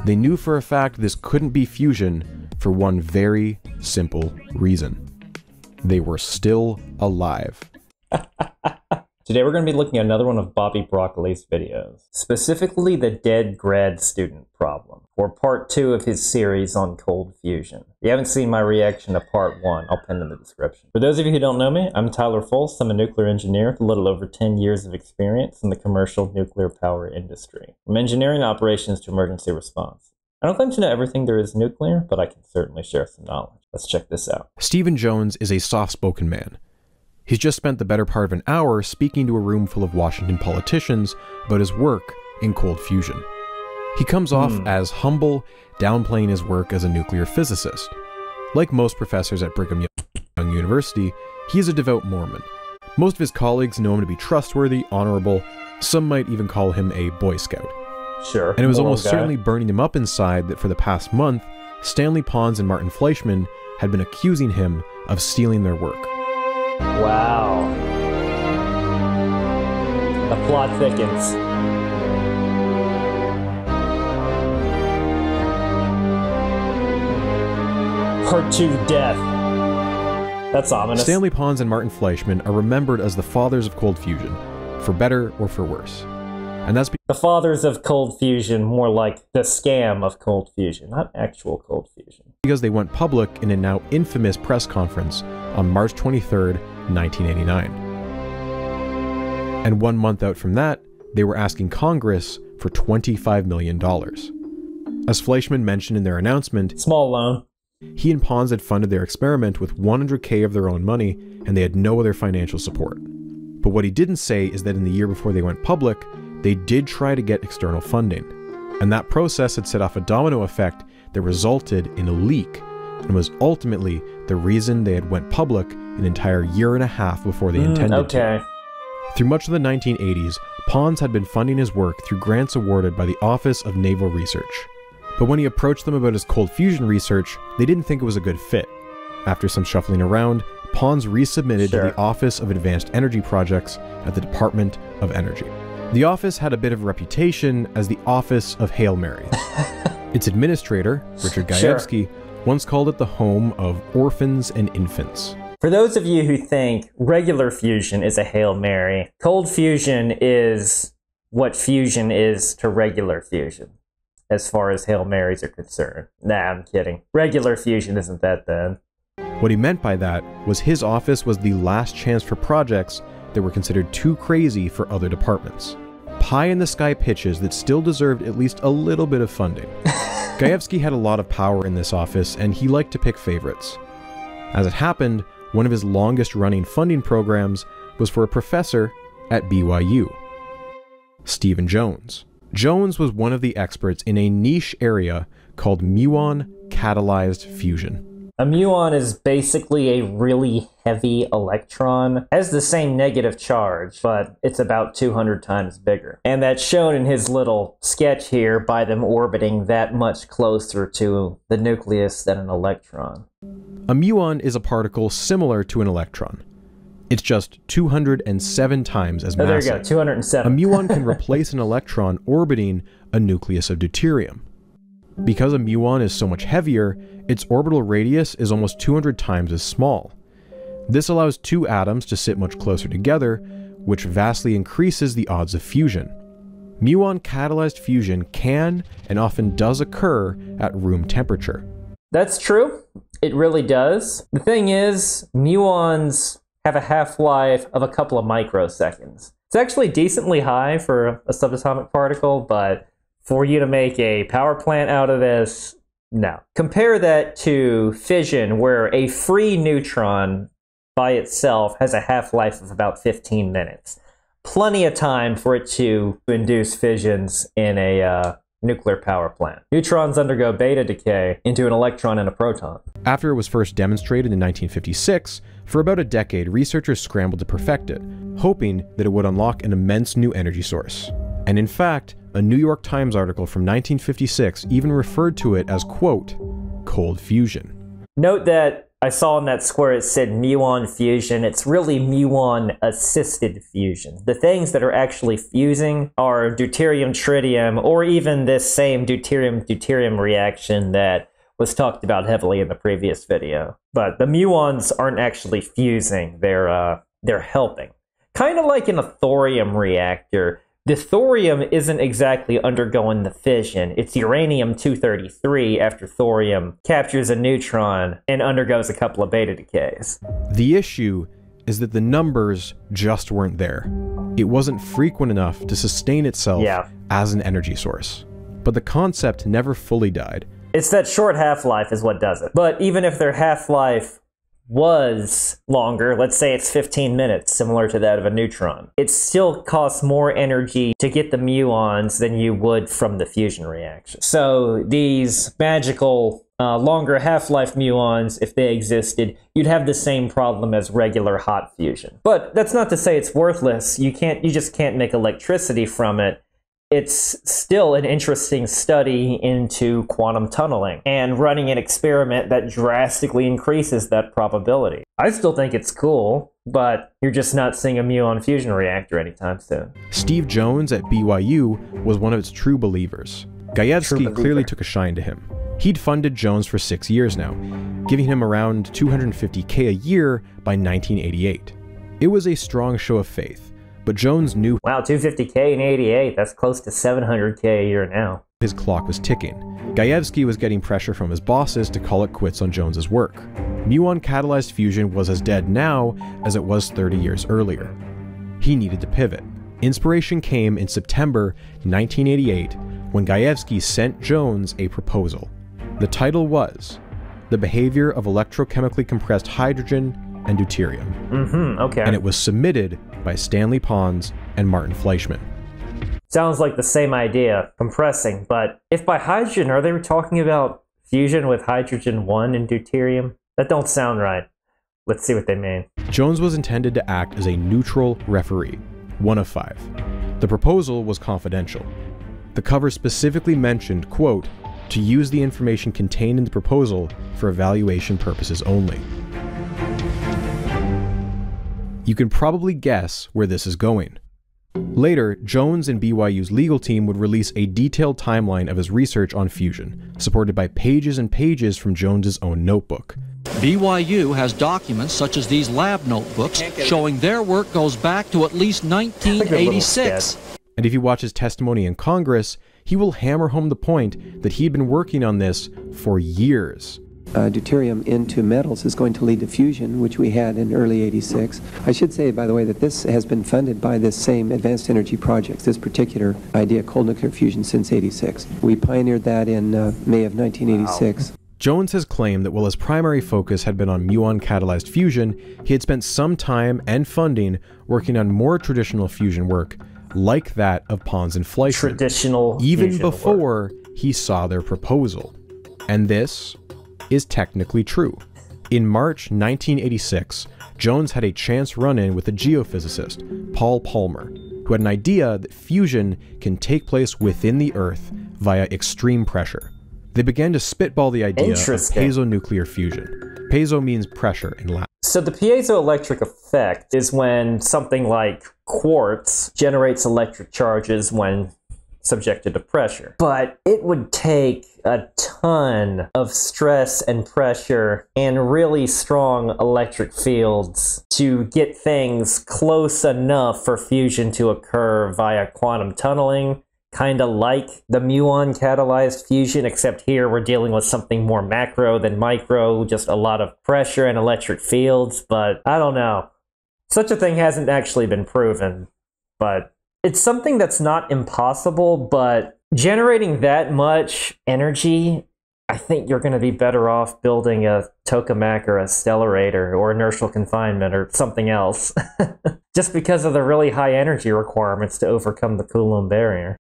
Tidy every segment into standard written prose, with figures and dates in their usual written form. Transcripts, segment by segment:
They knew for a fact this couldn't be fusion for one very simple reason. They were still alive. Today we're going to be looking at another one of BobbyBroccoli's videos, specifically the dead grad student problem, or part 2 of his series on cold fusion. If you haven't seen my reaction to part 1, I'll pin in the description. For those of you who don't know me, I'm Tyler Folse. I'm a nuclear engineer with a little over 10 years of experience in the commercial nuclear power industry, from engineering operations to emergency response. I don't claim to know everything there is nuclear, but I can certainly share some knowledge. Let's check this out. Stephen Jones is a soft-spoken man. He's just spent the better part of an hour speaking to a room full of Washington politicians about his work in cold fusion. He comes off as humble, downplaying his work as a nuclear physicist. Like most professors at Brigham Young University, he is a devout Mormon. Most of his colleagues know him to be trustworthy, honorable, some might even call him a Boy Scout. Sure. And it was almost certainly burning him up inside that for the past month, Stanley Pons and Martin Fleischmann had been accusing him of stealing their work. Wow. The plot thickens. Part 2, death. That's ominous. Stanley Pons and Martin Fleischmann are remembered as the fathers of cold fusion, for better or for worse. And that's the fathers of cold fusion, more like the scam of cold fusion, not actual cold fusion. Because they went public in a now infamous press conference on March 23rd, 1989. And 1 month out from that, they were asking Congress for $25 million. As Fleischmann mentioned in their announcement, small loan. He and Pons had funded their experiment with $100K of their own money, and they had no other financial support. But what he didn't say is that in the year before they went public, they did try to get external funding. And that process had set off a domino effect that resulted in a leak, and was ultimately the reason they had went public an entire year and a half before they intended to. Through much of the 1980s, Pons had been funding his work through grants awarded by the Office of Naval Research. But when he approached them about his cold fusion research, they didn't think it was a good fit. After some shuffling around, Pons resubmitted to the Office of Advanced Energy Projects at the Department of Energy. The office had a bit of a reputation as the Office of Hail Mary. Its administrator, Richard Gajewski, once called it the home of orphans and infants. For those of you who think regular fusion is a Hail Mary, cold fusion is what fusion is to regular fusion, as far as Hail Marys are concerned. Nah, I'm kidding. Regular fusion isn't that bad. What he meant by that was his office was the last chance for projects that were considered too crazy for other departments. Pie-in-the-sky pitches that still deserved at least a little bit of funding. Gajewski had a lot of power in this office, and he liked to pick favorites. As it happened, one of his longest-running funding programs was for a professor at BYU, Stephen Jones. Jones was one of the experts in a niche area called muon-catalyzed fusion. A muon is basically a really heavy electron. It has the same negative charge, but it's about 200 times bigger. And that's shown in his little sketch here by them orbiting that much closer to the nucleus than an electron. A muon is a particle similar to an electron. It's just 207 times as massive. Oh, there you go, 207. A muon can replace an electron orbiting a nucleus of deuterium. Because a muon is so much heavier, its orbital radius is almost 200 times as small. This allows two atoms to sit much closer together, which vastly increases the odds of fusion. Muon-catalyzed fusion can and often does occur at room temperature. That's true. It really does. The thing is, muons have a half-life of a couple of microseconds. It's actually decently high for a subatomic particle, but for you to make a power plant out of this, no. Compare that to fission, where a free neutron by itself has a half-life of about 15 minutes. Plenty of time for it to induce fissions in a nuclear power plant. Neutrons undergo beta decay into an electron and a proton. After it was first demonstrated in 1956, for about a decade, researchers scrambled to perfect it, hoping that it would unlock an immense new energy source. And in fact, a New York Times article from 1956 even referred to it as, quote, cold fusion. Note that I saw in that square it said muon fusion. It's really muon assisted fusion. The things that are actually fusing are deuterium, tritium, or even this same deuterium-deuterium reaction that was talked about heavily in the previous video. But the muons aren't actually fusing, they're helping. Kind of like in a thorium reactor. The thorium isn't exactly undergoing the fission. It's uranium-233 after thorium captures a neutron and undergoes a couple of beta decays. The issue is that the numbers just weren't there. It wasn't frequent enough to sustain itself as an energy source. But the concept never fully died. It's that short half-life is what does it. But even if their half-life was longer, let's say it's 15 minutes, similar to that of a neutron, it still costs more energy to get the muons than you would from the fusion reaction. So these magical longer half-life muons, if they existed, you'd have the same problem as regular hot fusion. But that's not to say it's worthless. You just can't make electricity from it. It's still an interesting study into quantum tunneling and running an experiment that drastically increases that probability. I still think it's cool, but you're just not seeing a muon fusion reactor anytime soon. Steve Jones at BYU was one of its true believers. Gajewski clearly took a shine to him. He'd funded Jones for 6 years now, giving him around $250K a year by 1988. It was a strong show of faith. But Jones knew, wow, $250K in 88, that's close to $700K a year now. His clock was ticking. Gajewski was getting pressure from his bosses to call it quits on Jones's work. Muon-catalyzed fusion was as dead now as it was 30 years earlier. He needed to pivot. Inspiration came in September 1988 when Gajewski sent Jones a proposal. The title was The Behavior of Electrochemically Compressed Hydrogen and Deuterium. Okay. And it was submitted by Stanley Pons and Martin Fleischmann. Sounds like the same idea, compressing, but if by hydrogen, are they talking about fusion with hydrogen-1 and deuterium? That don't sound right. Let's see what they mean. Jones was intended to act as a neutral referee, 1 of 5. The proposal was confidential. The cover specifically mentioned, quote, to use the information contained in the proposal for evaluation purposes only. You can probably guess where this is going. Later, Jones and BYU's legal team would release a detailed timeline of his research on fusion, supported by pages and pages from Jones's own notebook. BYU has documents such as these lab notebooks showing their work goes back to at least 1986. And if you watch his testimony in Congress, he will hammer home the point that he'd been working on this for years. Deuterium into metals is going to lead to fusion, which we had in early '86. I should say, by the way, that this has been funded by this same Advanced Energy Projects, this particular idea, cold nuclear fusion, since '86. We pioneered that in May of 1986. Wow. Jones has claimed that while his primary focus had been on muon-catalyzed fusion, he had spent some time and funding working on more traditional fusion work, like that of Pons and Fleischmann, even before he saw their proposal. And this is technically true. In March 1986, Jones had a chance run-in with a geophysicist, Paul Palmer, who had an idea that fusion can take place within the Earth via extreme pressure. They began to spitball the idea of piezonuclear fusion. Piezo means pressure in Latin. So the piezoelectric effect is when something like quartz generates electric charges when subjected to pressure. But it would take a ton of stress and pressure and really strong electric fields to get things close enough for fusion to occur via quantum tunneling, kind of like the muon-catalyzed fusion, except here we're dealing with something more macro than micro, just a lot of pressure and electric fields. But I don't know. Such a thing hasn't actually been proven, but it's something that's not impossible, but generating that much energy, I think you're going to be better off building a tokamak or a stellarator or inertial confinement or something else, just because of the really high energy requirements to overcome the Coulomb barrier.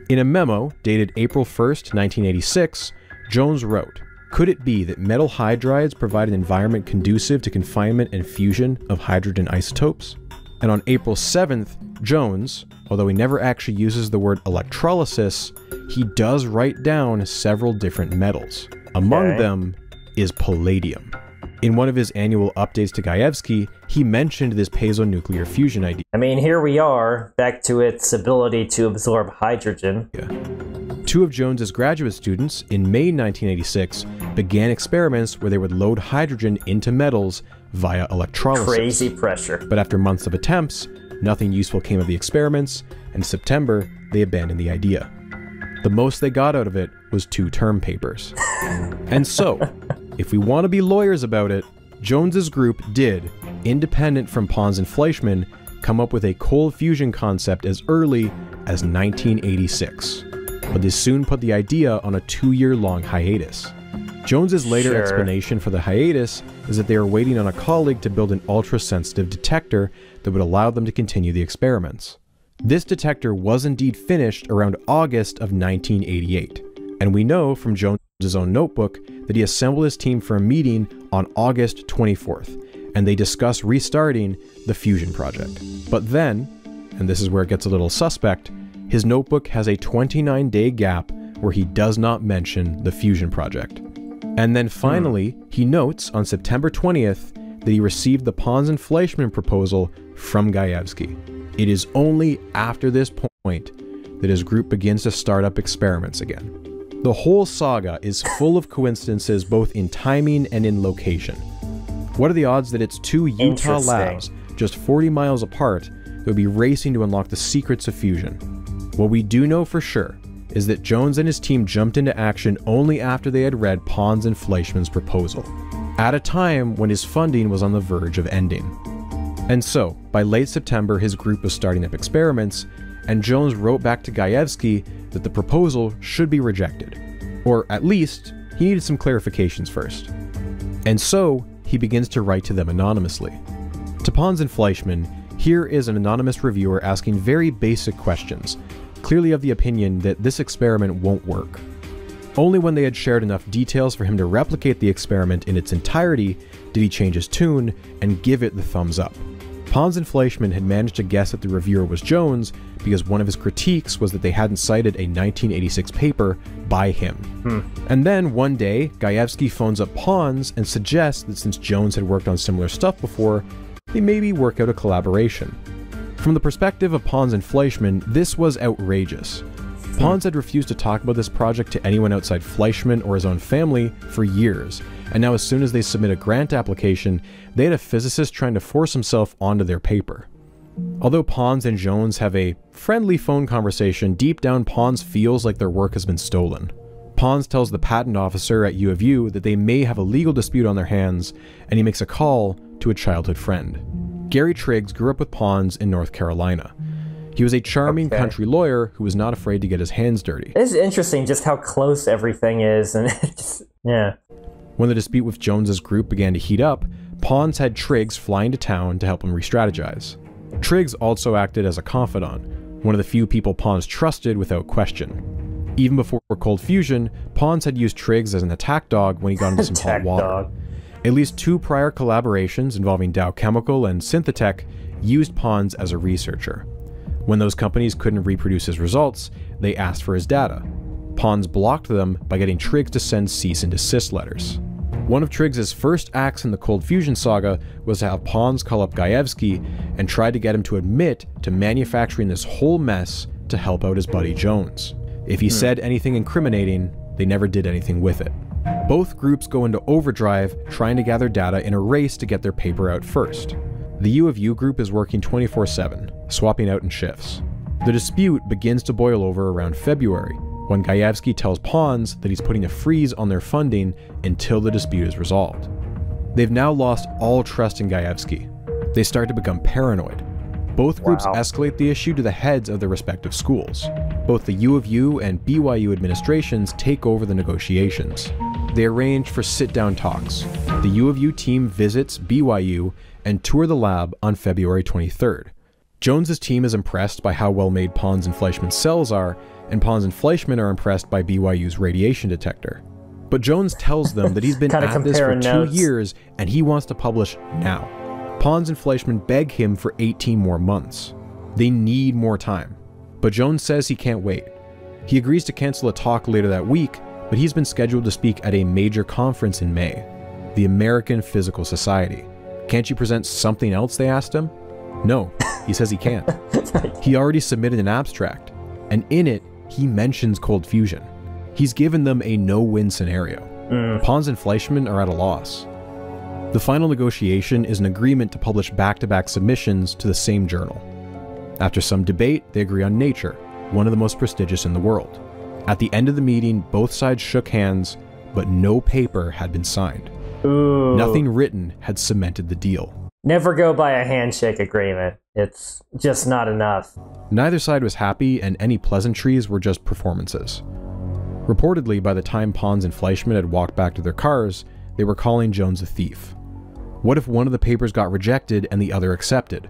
In a memo dated April 1st, 1986, Jones wrote, "Could it be that metal hydrides provide an environment conducive to confinement and fusion of hydrogen isotopes?" And on April 7th, Jones, although he never actually uses the word electrolysis, he does write down several different metals. Among them is palladium. In one of his annual updates to Gajewski, he mentioned this piezonuclear fusion idea. I mean, here we are, back to its ability to absorb hydrogen. Two of Jones's graduate students, in May 1986, began experiments where they would load hydrogen into metals via electrolysis. Crazy pressure. But after months of attempts, nothing useful came of the experiments, and in September, they abandoned the idea. The most they got out of it was 2 term papers. And so, if we want to be lawyers about it, Jones's group did, independent from Pons and Fleischmann, come up with a cold fusion concept as early as 1986. But they soon put the idea on a 2-year-long hiatus. Jones's later explanation for the hiatus is that they were waiting on a colleague to build an ultra-sensitive detector that would allow them to continue the experiments. This detector was indeed finished around August of 1988, and we know from Jones's own notebook that he assembled his team for a meeting on August 24th, and they discussed restarting the fusion project. But then, and this is where it gets a little suspect, his notebook has a 29-day gap where he does not mention the fusion project. And then finally, he notes on September 20th that he received the Pons and Fleischmann proposal from Gajewski. It is only after this point that his group begins to start up experiments again. The whole saga is full of coincidences both in timing and in location. What are the odds that it's 2 Utah labs, just 40 miles apart, that would be racing to unlock the secrets of fusion? What we do know for sure is that Jones and his team jumped into action only after they had read Pons and Fleischmann's proposal, at a time when his funding was on the verge of ending. And so, by late September, his group was starting up experiments, and Jones wrote back to Gajewski that the proposal should be rejected. Or at least, he needed some clarifications first. And so, he begins to write to them anonymously. To Pons and Fleischmann, here is an anonymous reviewer asking very basic questions, clearly of the opinion that this experiment won't work. Only when they had shared enough details for him to replicate the experiment in its entirety did he change his tune and give it the thumbs up. Pons and Fleischmann had managed to guess that the reviewer was Jones because one of his critiques was that they hadn't cited a 1986 paper by him. And then one day, Gajewski phones up Pons and suggests that since Jones had worked on similar stuff before, they maybe work out a collaboration. From the perspective of Pons and Fleischmann, this was outrageous. Pons had refused to talk about this project to anyone outside Fleischmann or his own family for years, and now as soon as they submit a grant application, they had a physicist trying to force himself onto their paper. Although Pons and Jones have a friendly phone conversation, deep down Pons feels like their work has been stolen. Pons tells the patent officer at U of U that they may have a legal dispute on their hands, and he makes a call to a childhood friend. Gary Triggs grew up with Pons in North Carolina. He was a charming country lawyer who was not afraid to get his hands dirty. It's interesting just how close everything is, and yeah. When the dispute with Jones's group began to heat up, Pons had Triggs flying to town to help him re-strategize. Triggs also acted as a confidant, one of the few people Pons trusted without question. Even before Cold Fusion, Pons had used Triggs as an attack dog when he got into some hot water. At least 2 prior collaborations involving Dow Chemical and Synthetech used Pons as a researcher. When those companies couldn't reproduce his results, they asked for his data. Pons blocked them by getting Triggs to send cease and desist letters. One of Triggs' first acts in the Cold Fusion saga was to have Pons call up Gajewski and try to get him to admit to manufacturing this whole mess to help out his buddy Jones. If he said anything incriminating, they never did anything with it. Both groups go into overdrive trying to gather data in a race to get their paper out first. The U of U group is working 24/7, swapping out in shifts. The dispute begins to boil over around February, when Gajewski tells Pons that he's putting a freeze on their funding until the dispute is resolved. They've now lost all trust in Gajewski. They start to become paranoid. Both groups escalate the issue to the heads of their respective schools. Both the U of U and BYU administrations take over the negotiations. They arrange for sit-down talks. The U of U team visits BYU and tour the lab on February 23rd. Jones's team is impressed by how well made Pons and Fleischmann's cells are, and Pons and Fleischmann are impressed by BYU's radiation detector. But Jones tells them that he's been at this for 2 years and he wants to publish now. Pons and Fleischmann beg him for 18 more months. They need more time. But Jones says he can't wait. He agrees to cancel a talk later that week, but he's been scheduled to speak at a major conference in May. the American Physical Society. Can't you present something else, they asked him? No, he says he can't. He already submitted an abstract, and in it, he mentions cold fusion. He's given them a no-win scenario. Pons and Fleischmann are at a loss. The final negotiation is an agreement to publish back-to-back submissions to the same journal. After some debate, they agree on Nature, one of the most prestigious in the world. At the end of the meeting, both sides shook hands, but no paper had been signed. Ooh. Nothing written had cemented the deal. Never go by a handshake agreement. It's just not enough. Neither side was happy, and any pleasantries were just performances. Reportedly, by the time Pons and Fleischmann had walked back to their cars, they were calling Jones a thief. What if one of the papers got rejected and the other accepted?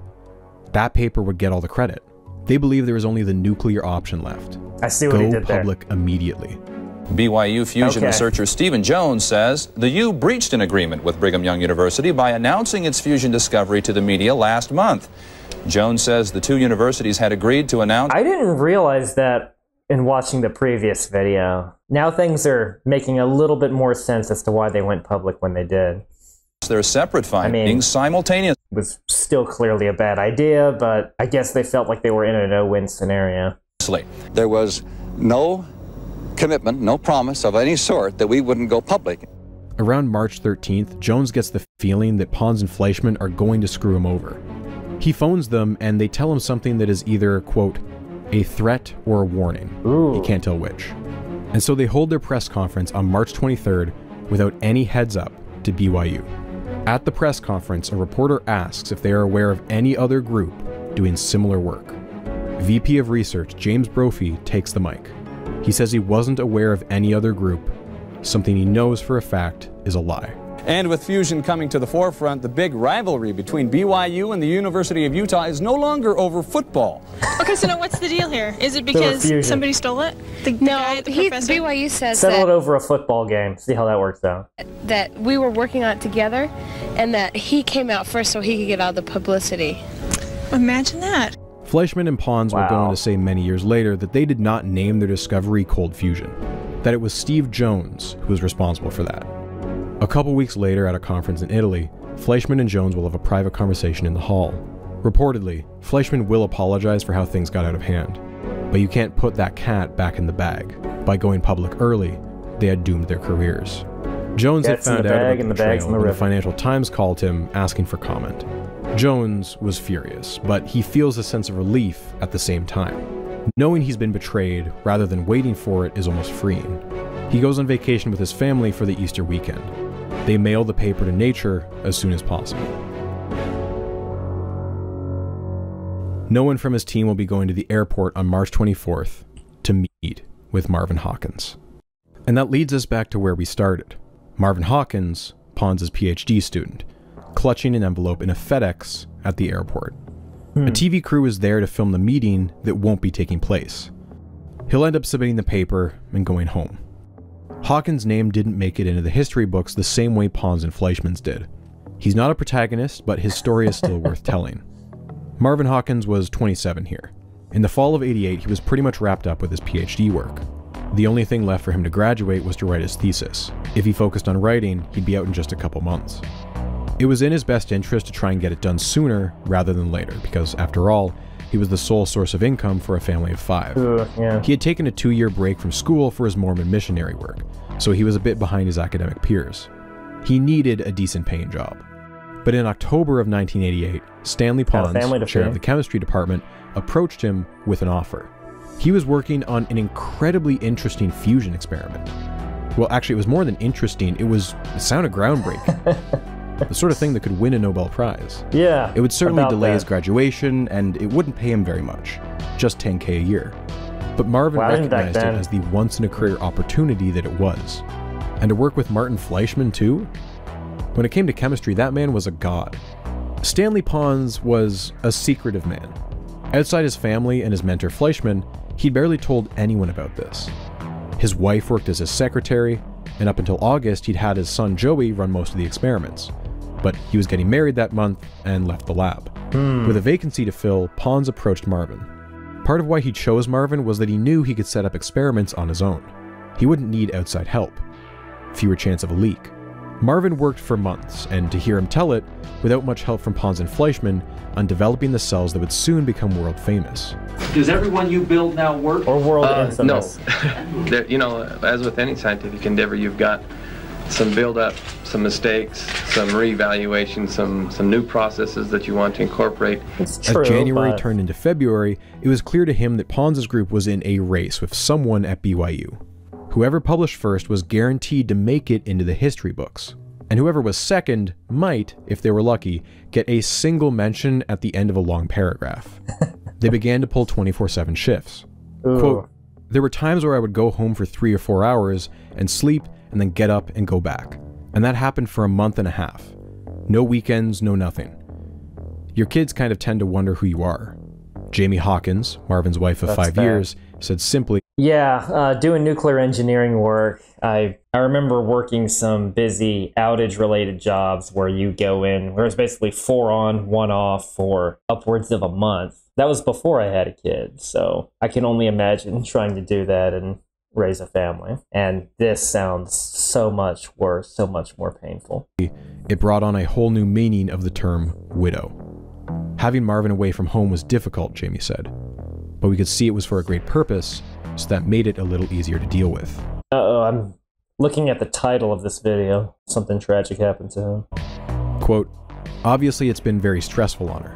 That paper would get all the credit. They believed there was only the nuclear option left. I see what he did there. Go public immediately. BYU fusion researcher Stephen Jones says the U breached an agreement with Brigham Young University by announcing its fusion discovery to the media last month. Jones says the two universities had agreed to announce... I didn't realize that in watching the previous video. Now things are making a little bit more sense as to why they went public when they did. Their separate findings simultaneously. It was still clearly a bad idea, but I guess they felt like they were in a no-win scenario. There was no commitment, no promise of any sort that we wouldn't go public. Around March 13th, Jones gets the feeling that Pons and Fleischmann are going to screw him over. He phones them and they tell him something that is either, quote, a threat or a warning. Ooh. He can't tell which. And so they hold their press conference on March 23rd without any heads up to BYU. At the press conference, a reporter asks if they are aware of any other group doing similar work. VP of Research James Brophy takes the mic. He says he wasn't aware of any other group. Something he knows for a fact is a lie. And with fusion coming to the forefront, the big rivalry between BYU and the University of Utah is no longer over football. Okay, so now what's the deal here? Is it because somebody stole it? BYU says settle it over a football game. See how that works out. That we were working on it together, and that he came out first so he could get all the publicity. Imagine that. Fleischmann and Pons would go on to say many years later that they did not name their discovery cold fusion, that it was Steve Jones who was responsible for that. A couple weeks later at a conference in Italy, Fleischmann and Jones will have a private conversation in the hall. Reportedly, Fleischmann will apologize for how things got out of hand, but you can't put that cat back in the bag. By going public early, they had doomed their careers. Jones had found out about the betrayal when the Financial Times called him asking for comment. Jones was furious, but he feels a sense of relief at the same time. Knowing he's been betrayed rather than waiting for it is almost freeing. He goes on vacation with his family for the Easter weekend. They mail the paper to Nature as soon as possible. No one from his team will be going to the airport on March 24th to meet with Marvin Hawkins. And that leads us back to where we started. Marvin Hawkins, Pons' PhD student, clutching an envelope in a FedEx at the airport. A TV crew is there to film the meeting that won't be taking place. He'll end up submitting the paper and going home. Hawkins' name didn't make it into the history books the same way Pons and Fleischmann's did. He's not a protagonist, but his story is still worth telling. Marvin Hawkins was 27 here. In the fall of '88, he was pretty much wrapped up with his PhD work. The only thing left for him to graduate was to write his thesis. If he focused on writing, he'd be out in just a couple months. It was in his best interest to try and get it done sooner rather than later, because after all, he was the sole source of income for a family of 5. He had taken a 2-year break from school for his Mormon missionary work, so he was a bit behind his academic peers. He needed a decent paying job. But in October of 1988, Stanley Pons, chair of the chemistry department, approached him with an offer. He was working on an incredibly interesting fusion experiment. Well, actually, it was more than interesting, it sounded groundbreaking. The sort of thing that could win a Nobel Prize. Yeah. It would certainly delay his graduation, and it wouldn't pay him very much, just $10K a year. But Marvin recognized it as the once-in-a-career opportunity that it was. And to work with Martin Fleischmann, too? When it came to chemistry, that man was a god. Stanley Pons was a secretive man. Outside his family and his mentor Fleischmann, he'd barely told anyone about this. His wife worked as his secretary, and up until August, he'd had his son Joey run most of the experiments. But he was getting married that month and left the lab. With a vacancy to fill, Pons approached Marvin. Part of why he chose Marvin was that he knew he could set up experiments on his own. He wouldn't need outside help. Fewer chance of a leak. Marvin worked for months, and to hear him tell it, without much help from Pons and Fleischman, on developing the cells that would soon become world famous. Does everyone you build now work? Or world infamous? No. You know, as with any scientific endeavor, you've got some build-up, some mistakes, some reevaluation, some new processes that you want to incorporate. It's true, As January turned into February, it was clear to him that Pons' group was in a race with someone at BYU. Whoever published first was guaranteed to make it into the history books. And whoever was second might, if they were lucky, get a single mention at the end of a long paragraph. They began to pull 24/7 shifts. Quote, "There were times where I would go home for 3 or 4 hours and sleep and then get up and go back. And that happened for a month and a half. No weekends, no nothing. Your kids kind of tend to wonder who you are." Jamie Hawkins, Marvin's wife of 5 years, said simply, "Yeah, doing nuclear engineering work, I remember working some busy outage-related jobs where you go in, where it's basically 4 on, 1 off for upwards of a month. That was before I had a kid, so I can only imagine trying to do that and raise a family. And this sounds so much worse, so much more painful." It brought on a whole new meaning of the term widow. Having Marvin away from home was difficult, Jamie said, but we could see it was for a great purpose, so that made it a little easier to deal with. Uh-oh, I'm looking at the title of this video. Something tragic happened to him. Quote, "Obviously it's been very stressful on her.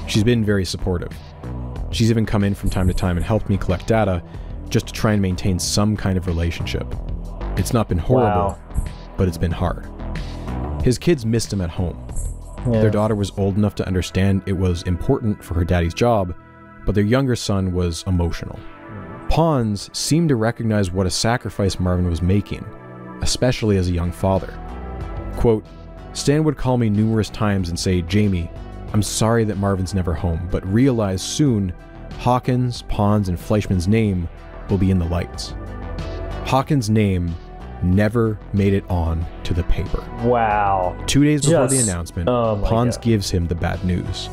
She's been very supportive. She's even come in from time to time and helped me collect data just to try and maintain some kind of relationship. It's not been horrible, but it's been hard." His kids missed him at home. Yeah. Their daughter was old enough to understand it was important for her daddy's job, but their younger son was emotional. Pons seemed to recognize what a sacrifice Marvin was making, especially as a young father. Quote, "Stan would call me numerous times and say, 'Jamie, I'm sorry that Marvin's never home, but realize soon Hawkins, Pons, and Fleischman's name will be in the lights.' Hawkins' name never made it on to the paper." Wow. 2 days before the announcement, Pons gives him the bad news.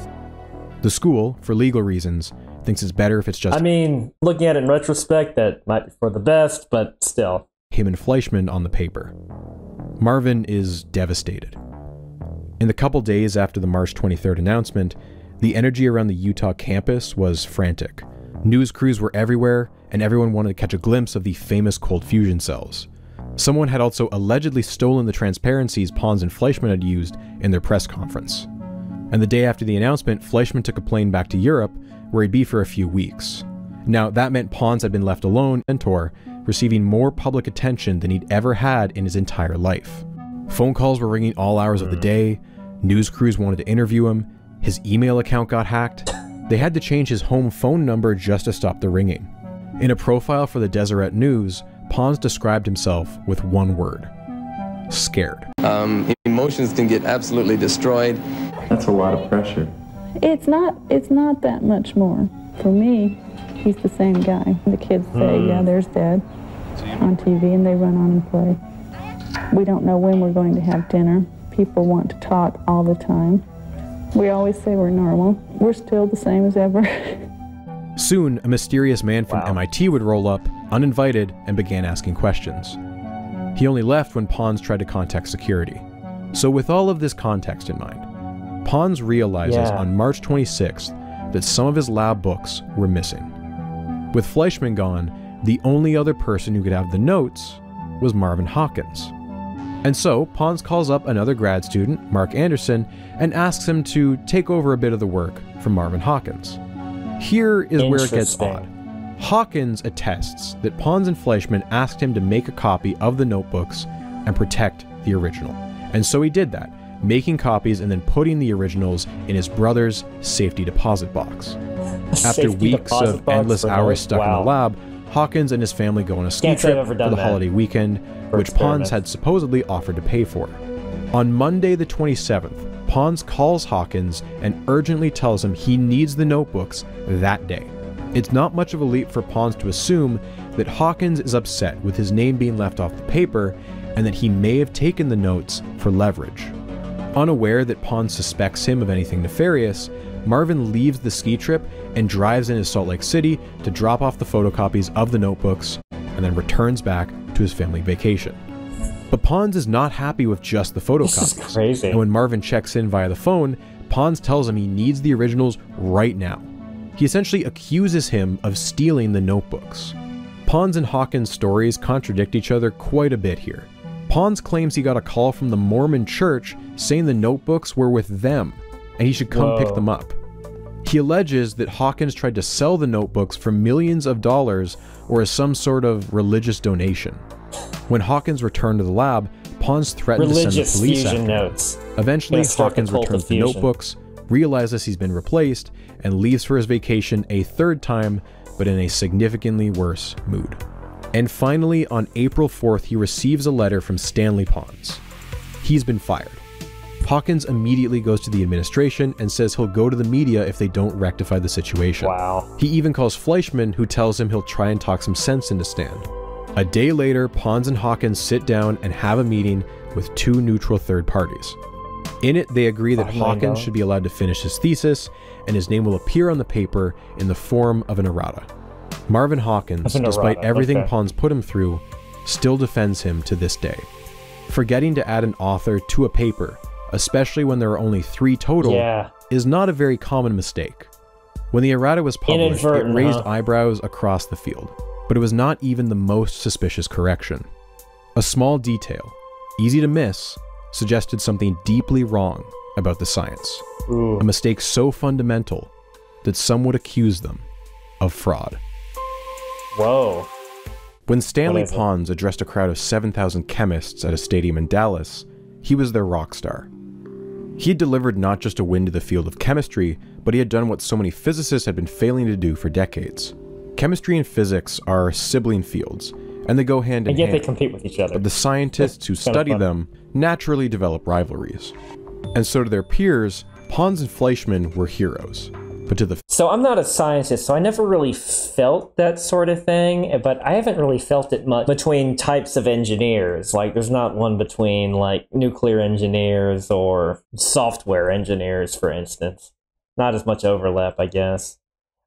The school, for legal reasons, thinks it's better if it's just... I mean, looking at it in retrospect, that might be for the best, but still. ...him and Fleischman on the paper. Marvin is devastated. In the couple days after the March 23rd announcement, the energy around the Utah campus was frantic. News crews were everywhere, and everyone wanted to catch a glimpse of the famous cold fusion cells. Someone had also allegedly stolen the transparencies Pons and Fleischman had used in their press conference. And the day after the announcement, Fleischman took a plane back to Europe, where he'd be for a few weeks. Now, that meant Pons had been left alone, mentor, receiving more public attention than he'd ever had in his entire life. Phone calls were ringing all hours of the day, news crews wanted to interview him, his email account got hacked. They had to change his home phone number just to stop the ringing. In a profile for the Deseret News, Pons described himself with one word: scared. Emotions can get absolutely destroyed. That's a lot of pressure. It's not that much more. For me, he's the same guy. The kids say, yeah, there's Dad on TV, and they run on and play. We don't know when we're going to have dinner. People want to talk all the time. We always say we're normal. We're still the same as ever. Soon, a mysterious man from MIT would roll up, uninvited, and began asking questions. He only left when Pons tried to contact security. So with all of this context in mind, Pons realizes on March 26th that some of his lab books were missing. With Fleischman gone, the only other person who could have the notes was Marvin Hawkins. And so, Pons calls up another grad student, Mark Anderson, and asks him to take over a bit of the work from Marvin Hawkins. Here is where it gets odd. Hawkins attests that Pons and Fleischman asked him to make a copy of the notebooks and protect the original. And so he did that, making copies and then putting the originals in his brother's safety deposit box. After weeks of endless hours stuck in the lab, Hawkins and his family go on a ski trip for the holiday weekend, which Pons had supposedly offered to pay for. On Monday the 27th, Pons calls Hawkins and urgently tells him he needs the notebooks that day. It's not much of a leap for Pons to assume that Hawkins is upset with his name being left off the paper and that he may have taken the notes for leverage. Unaware that Pons suspects him of anything nefarious, Marvin leaves the ski trip and drives into Salt Lake City to drop off the photocopies of the notebooks and then returns back to his family vacation. But Pons is not happy with just the photocopies. This is crazy. And when Marvin checks in via the phone, Pons tells him he needs the originals right now. He essentially accuses him of stealing the notebooks. Pons and Hawkins' stories contradict each other quite a bit here. Pons claims he got a call from the Mormon church saying the notebooks were with them, and he should come pick them up. He alleges that Hawkins tried to sell the notebooks for millions of dollars or as some sort of religious donation. When Hawkins returned to the lab, Pons threatened to send the police after him. Eventually, Hawkins returns the notebooks, realizes he's been replaced, and leaves for his vacation a third time, but in a significantly worse mood. And finally, on April 4th, he receives a letter from Stanley Pons. He's been fired. Hawkins immediately goes to the administration and says he'll go to the media if they don't rectify the situation. Wow. He even calls Fleischman, who tells him he'll try and talk some sense into Stan. A day later, Pons and Hawkins sit down and have a meeting with two neutral third parties. In it, they agree that Hawkins should be allowed to finish his thesis, and his name will appear on the paper in the form of an errata. Marvin Hawkins, despite everything Pons put him through, still defends him to this day. Forgetting to add an author to a paper, especially when there are only 3 total, is not a very common mistake. When the errata was published, it raised eyebrows across the field, but it was not even the most suspicious correction. A small detail, easy to miss, suggested something deeply wrong about the science. A mistake so fundamental that some would accuse them of fraud. Whoa. When Stanley Pons addressed a crowd of 7,000 chemists at a stadium in Dallas, he was their rock star. He had delivered not just a win to the field of chemistry, but he had done what so many physicists had been failing to do for decades. Chemistry and physics are sibling fields, and they go hand in hand. And yet they compete with each other. But the scientists who study them naturally develop rivalries. And so to their peers, Pons and Fleischman were heroes. But to the... So I'm not a scientist, so I never really felt that sort of thing, but I haven't really felt it much between types of engineers. Like, there's not one between, like, nuclear engineers or software engineers, for instance. Not as much overlap, I guess.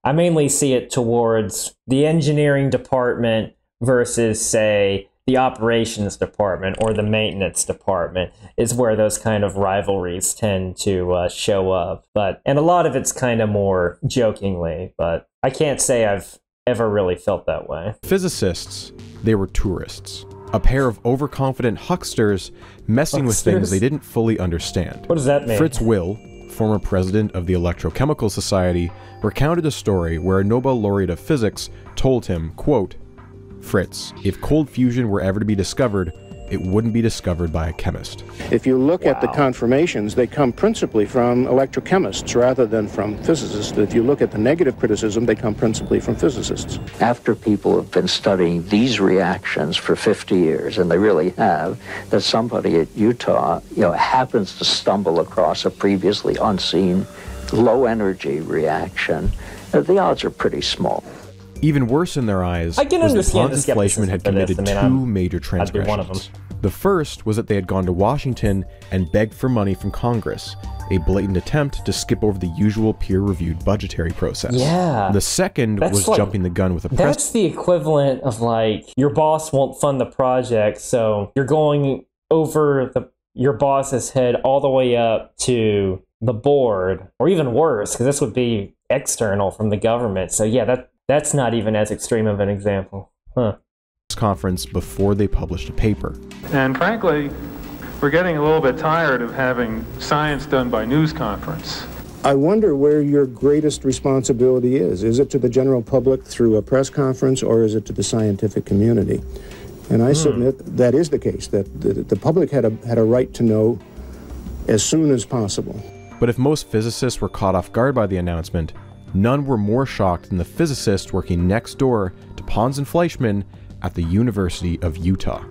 I mainly see it towards the engineering department versus, say, the operations department or the maintenance department is where those kind of rivalries tend to show up. And a lot of it's kind of more jokingly, but I can't say I've ever really felt that way. Physicists, they were tourists. A pair of overconfident hucksters messing with things they didn't fully understand. What does that mean? Fritz Will, former president of the Electrochemical Society, recounted a story where a Nobel laureate of physics told him, quote, "Fritz, if cold fusion were ever to be discovered, it wouldn't be discovered by a chemist." If you look at the confirmations, they come principally from electrochemists rather than from physicists. If you look at the negative criticism, they come principally from physicists. After people have been studying these reactions for 50 years, and they really have, that somebody at Utah, happens to stumble across a previously unseen low-energy reaction, the odds are pretty small. Even worse in their eyes was that Pons and Fleischman had committed two major transgressions. The first was that they had gone to Washington and begged for money from Congress, a blatant attempt to skip over the usual peer-reviewed budgetary process. Yeah. The second was jumping the gun with a press... That's the equivalent of, like, your boss won't fund the project, so you're going over your boss's head all the way up to the board, or even worse, because this would be external from the government. So yeah, that's not even as extreme of an example. Conference before they published a paper. And frankly, we're getting a little bit tired of having science done by news conference. I wonder where your greatest responsibility is. Is it to the general public through a press conference, or is it to the scientific community? And I submit that is the case, that the public had a right to know as soon as possible. But if most physicists were caught off guard by the announcement, none were more shocked than the physicists working next door to Pons and Fleischman at the University of Utah.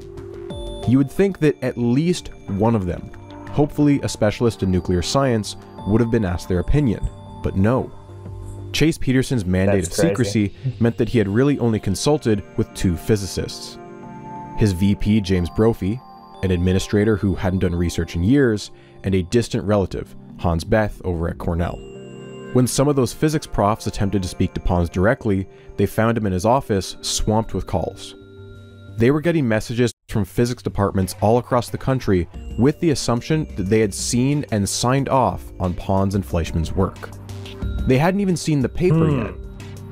You would think that at least one of them, hopefully a specialist in nuclear science, would have been asked their opinion, but no. Chase Peterson's mandate of secrecy meant that he had really only consulted with 2 physicists. His VP, James Brophy, an administrator who hadn't done research in years, and a distant relative, Hans Bethe, over at Cornell. When some of those physics profs attempted to speak to Pons directly, they found him in his office, swamped with calls. They were getting messages from physics departments all across the country with the assumption that they had seen and signed off on Pons and Fleischmann's work. They hadn't even seen the paper yet.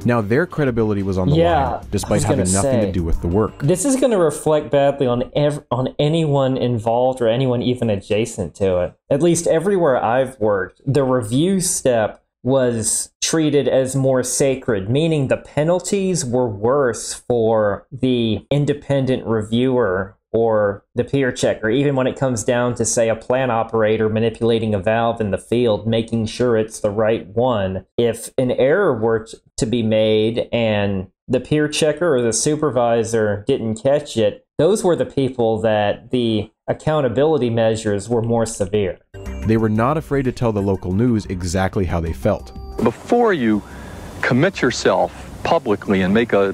Now their credibility was on the line, despite having nothing to do with the work. This is going to reflect badly on anyone involved or anyone even adjacent to it. At least everywhere I've worked, the review step was treated as more sacred, meaning the penalties were worse for the independent reviewer or the peer checker, even when it comes down to, say, a plant operator manipulating a valve in the field, making sure it's the right one. If an error were to be made and the peer checker or the supervisor didn't catch it, those were the people that the accountability measures were more severe. They were not afraid to tell the local news exactly how they felt. Before you commit yourself publicly and make a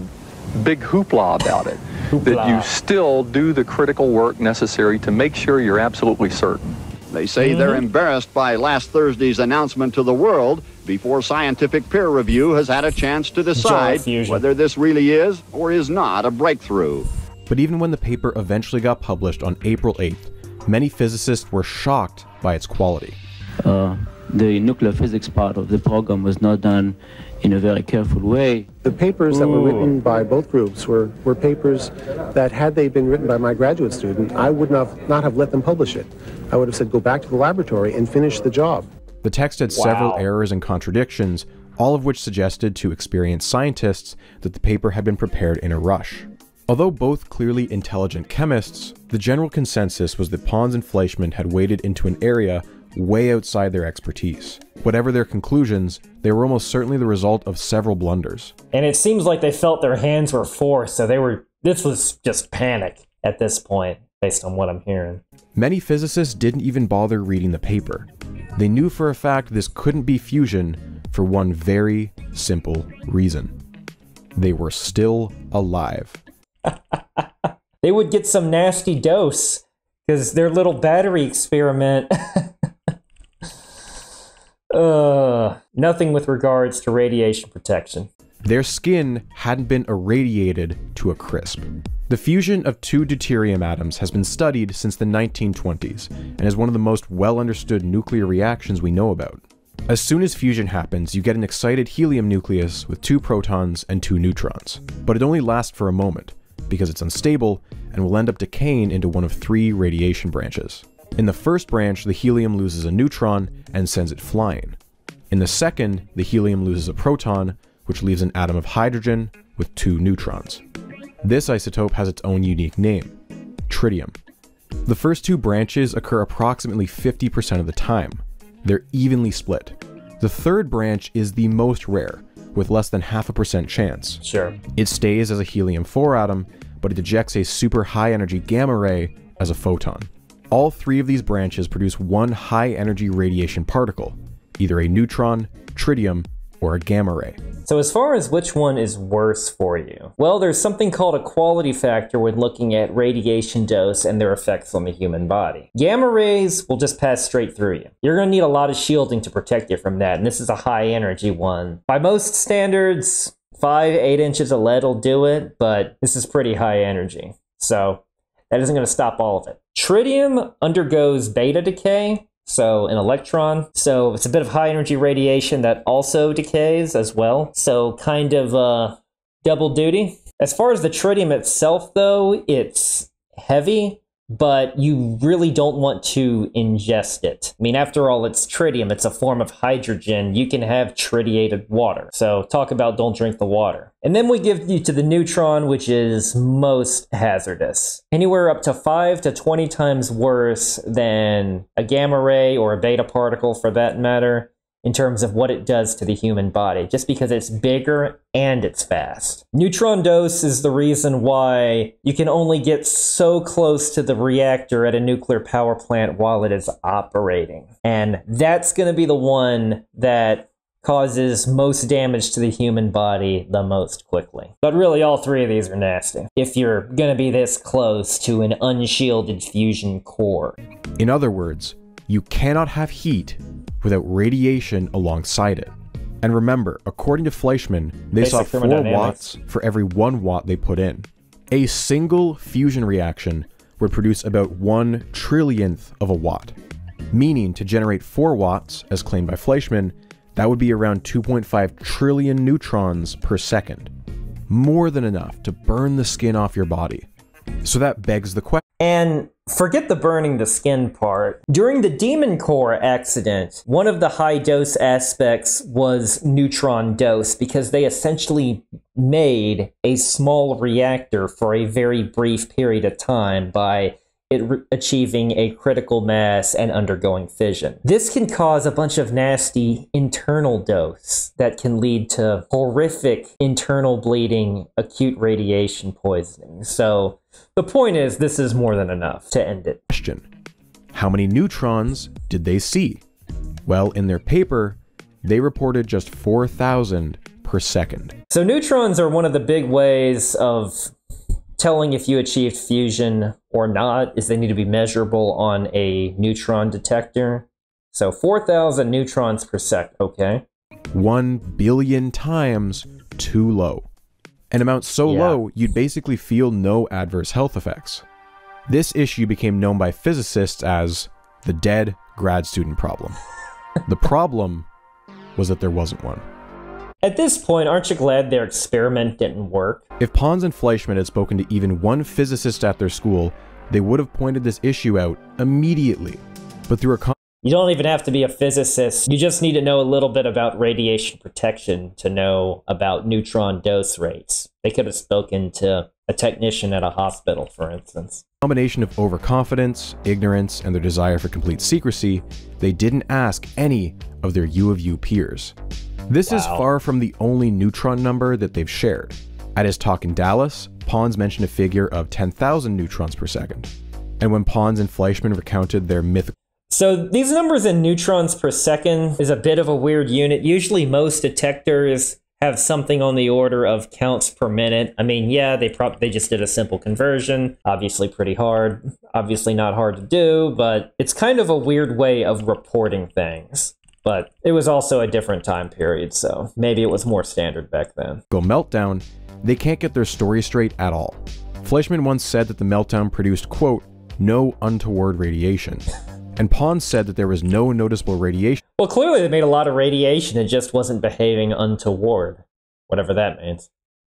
big hoopla about it, that you still do the critical work necessary to make sure you're absolutely certain. They say they're embarrassed by last Thursday's announcement to the world before scientific peer review has had a chance to decide whether this really is or is not a breakthrough. But even when the paper eventually got published on April 8th, many physicists were shocked by its quality. The nuclear physics part of the program was not done in a very careful way. The papers that were written by both groups were papers that, had they been written by my graduate student, I would not have let them publish it. I would have said, go back to the laboratory and finish the job. The text had several errors and contradictions, all of which suggested to experienced scientists that the paper had been prepared in a rush. Although both clearly intelligent chemists, the general consensus was that Pons and Fleischmann had waded into an area way outside their expertise. Whatever their conclusions, they were almost certainly the result of several blunders. And it seems like they felt their hands were forced, so this was just panic at this point, based on what I'm hearing. Many physicists didn't even bother reading the paper. They knew for a fact this couldn't be fusion for one very simple reason. They were still alive. They would get some nasty dose, because their little battery experiment... nothing with regards to radiation protection. Their skin hadn't been irradiated to a crisp. The fusion of two deuterium atoms has been studied since the 1920s and is one of the most well-understood nuclear reactions we know about. As soon as fusion happens, you get an excited helium nucleus with 2 protons and 2 neutrons. But it only lasts for a moment, because it's unstable and will end up decaying into one of 3 radiation branches. In the first branch, the helium loses a neutron and sends it flying. In the second, the helium loses a proton, which leaves an atom of hydrogen with 2 neutrons. This isotope has its own unique name, tritium. The first 2 branches occur approximately 50% of the time. They're evenly split. The third branch is the most rare, with less than 0.5% chance. Sure. It stays as a helium-4 atom, but it ejects a super high-energy gamma ray as a photon. All 3 of these branches produce one high-energy radiation particle, either a neutron, tritium, or a gamma ray. So as far as which one is worse for you, well, there's something called a quality factor when looking at radiation dose and their effects on the human body. Gamma rays will just pass straight through you. You're going to need a lot of shielding to protect you from that, and this is a high-energy one. By most standards, 5-8 inches of lead will do it, but this is pretty high energy. So that isn't going to stop all of it. Tritium undergoes beta decay, so an electron. So it's a bit of high energy radiation that also decays as well. So kind of double duty. As far as the tritium itself, though, it's heavy, but you really don't want to ingest it. I mean, after all, it's tritium. It's a form of hydrogen. You can have tritiated water. So talk about don't drink the water. And then we give you to the neutron, which is most hazardous. Anywhere up to 5 to 20 times worse than a gamma ray or a beta particle, for that matter, in terms of what it does to the human body, just because it's bigger and it's fast. Neutron dose is the reason why you can only get so close to the reactor at a nuclear power plant while it is operating. And that's going to be the one that causes most damage to the human body the most quickly. But really, all 3 of these are nasty, if you're going to be this close to an unshielded fusion core. In other words, you cannot have heat without radiation alongside it. And remember, according to Fleischmann, they saw 4 watts for every 1 watt they put in. A single fusion reaction would produce about 1 trillionth of a watt, meaning to generate 4 watts, as claimed by Fleischmann, that would be around 2.5 trillion neutrons per second. More than enough to burn the skin off your body. So that begs the question. And forget the burning the skin part. During the Demon Core accident, one of the high dose aspects was neutron dose, because they essentially made a small reactor for a very brief period of time by it achieving a critical mass and undergoing fission. This can cause a bunch of nasty internal dose that can lead to horrific internal bleeding, acute radiation poisoning. So the point is, this is more than enough to end it. Question: how many neutrons did they see? Well, in their paper, they reported just 4,000 per second. So neutrons are one of the big ways of telling if you achieved fusion or not, is they need to be measurable on a neutron detector. So 4,000 neutrons per sec, okay. 1 billion times too low. An amount so low, you'd basically feel no adverse health effects. This issue became known by physicists as the dead grad student problem. The problem was that there wasn't one. At this point, aren't you glad their experiment didn't work? If Pons and Fleischmann had spoken to even one physicist at their school, they would have pointed this issue out immediately. But through a you don't even have to be a physicist. You just need to know a little bit about radiation protection to know about neutron dose rates. They could have spoken to a technician at a hospital, for instance. Combination of overconfidence, ignorance, and their desire for complete secrecy, they didn't ask any of their U of U peers. This is far from the only neutron number that they've shared. At his talk in Dallas, Pons mentioned a figure of 10,000 neutrons per second. And when Pons and Fleischmann recounted their mythical... So these numbers in neutrons per second is a bit of a weird unit. Usually most detectors have something on the order of counts per minute. I mean, yeah, they just did a simple conversion. Obviously pretty hard. Obviously not hard to do, but it's kind of a weird way of reporting things. But it was also a different time period, so maybe it was more standard back then. Meltdown, they can't get their story straight at all. Fleischmann once said that the meltdown produced, quote, no untoward radiation. And Pons said that there was no noticeable radiation. Well, clearly they made a lot of radiation, it just wasn't behaving untoward, whatever that means.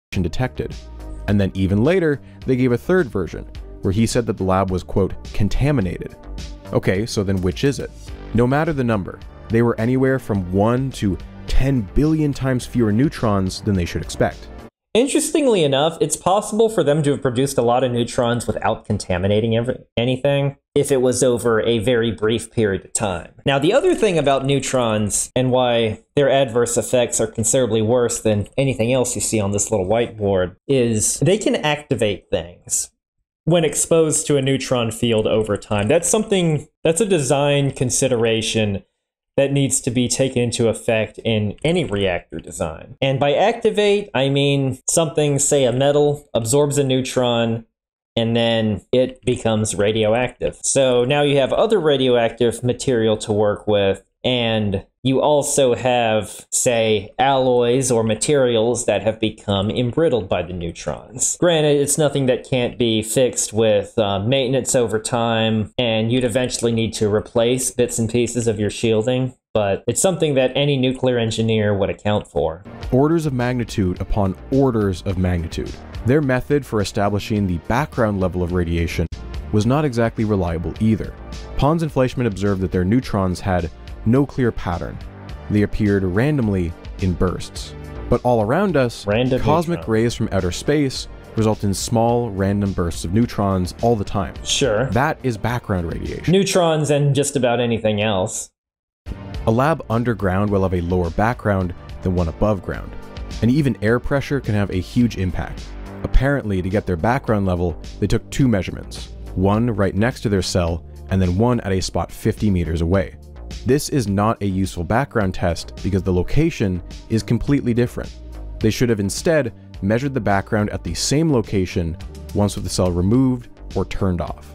Detected. And then even later, they gave a third version, where he said that the lab was, quote, contaminated. Okay, so then which is it? No matter the number, they were anywhere from 1 to 10 billion times fewer neutrons than they should expect. Interestingly enough, it's possible for them to have produced a lot of neutrons without contaminating anything if it was over a very brief period of time. Now, the other thing about neutrons and why their adverse effects are considerably worse than anything else you see on this little whiteboard is they can activate things when exposed to a neutron field over time. That's a design consideration that needs to be taken into effect in any reactor design. And by activate, I mean something, say a metal, absorbs a neutron, and then it becomes radioactive. So now you have other radioactive material to work with, and you also have, say, alloys or materials that have become embrittled by the neutrons. Granted, it's nothing that can't be fixed with maintenance over time, and you'd eventually need to replace bits and pieces of your shielding, but it's something that any nuclear engineer would account for. Orders of magnitude upon orders of magnitude. Their method for establishing the background level of radiation was not exactly reliable either. Pons and Fleischmann observed that their neutrons had no clear pattern. They appeared randomly in bursts. But all around us, cosmic rays from outer space result in small, random bursts of neutrons all the time. Sure. That is background radiation. Neutrons and just about anything else. A lab underground will have a lower background than one above ground, and even air pressure can have a huge impact. Apparently, to get their background level, they took 2 measurements, one right next to their cell, and then one at a spot 50 meters away. This is not a useful background test because the location is completely different. They should have instead measured the background at the same location once with the cell removed or turned off.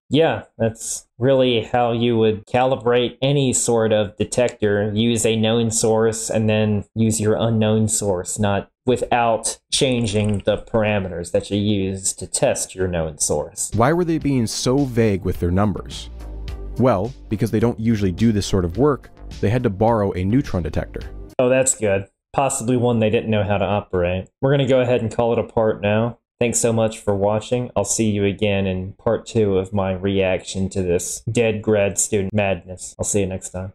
Yeah, that's really how you would calibrate any sort of detector. Use a known source and then use your unknown source, not without changing the parameters that you use to test your known source. Why were they being so vague with their numbers? Well, because they don't usually do this sort of work, they had to borrow a neutron detector. Oh, that's good. Possibly one they didn't know how to operate. We're going to go ahead and call it a part now. Thanks so much for watching. I'll see you again in part 2 of my reaction to this dead grad student madness. I'll see you next time.